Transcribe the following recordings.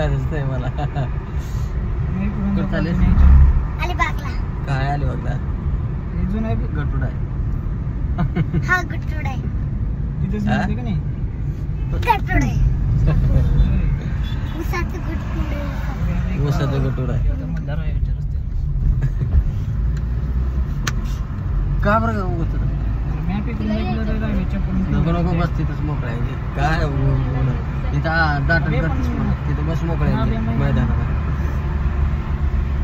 दिसतंय मला. अलिबागला. काय अलिबागला? इथून आहे गटूड आहे. हा गटूड आहे. तिथेच नसते का नाही? गटूड आहे. उसाचं गटूड आहे. ऊसाचं गटूड आहे. मधला राहायच्या रस्त्यात. का बरं का उगत मॅप इकडून राहायच्या पण नको नको बस तिथंच मोकळा आहे. काय तिथं दाटून तिथं बस मोकळा आहे मैदानाला.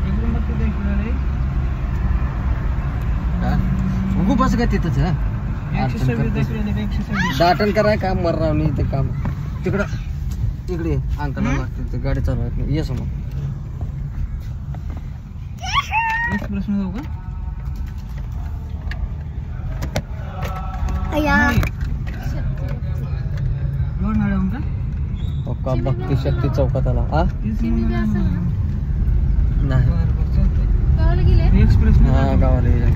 इकडून बघ तिथे इकडे रे. उगू बस का तिथंच. 126 दाखवले 126. दाटण कराय काम मर राव नाही ते काम तिकडं इकडे अंकला लागते ते गाडी चालवत नाही. ये समोर एक्सप्रेस मध्ये जाऊ का? अय्या. रोड मॅडम का? पक्का भक्ती शक्ती चौकात आला. हा नाही एक्सप्रेस हा गावाला ये.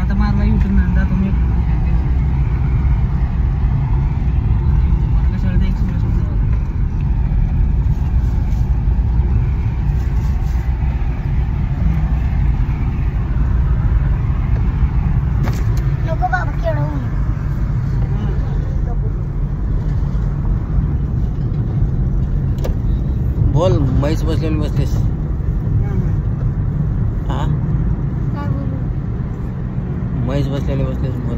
आता मारला युटर्न जातो मी. कशाला एक्सप्रेस नको बाबा केवढं ऊन. बोल म्हैस बसलेली बसतेस. हा काय बोलू? म्हैस बसलेली बसतेस बोल.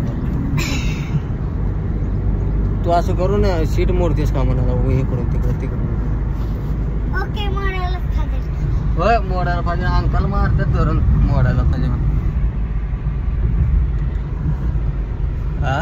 तू असं करून सीट मोडतेस का म्हणाला हे करून तिकडं तिकडं. ओके म्हणायला खाते. होय मोडायला पाहिजे. अंकल मारतात धरून मोडायला पाहिजे. हा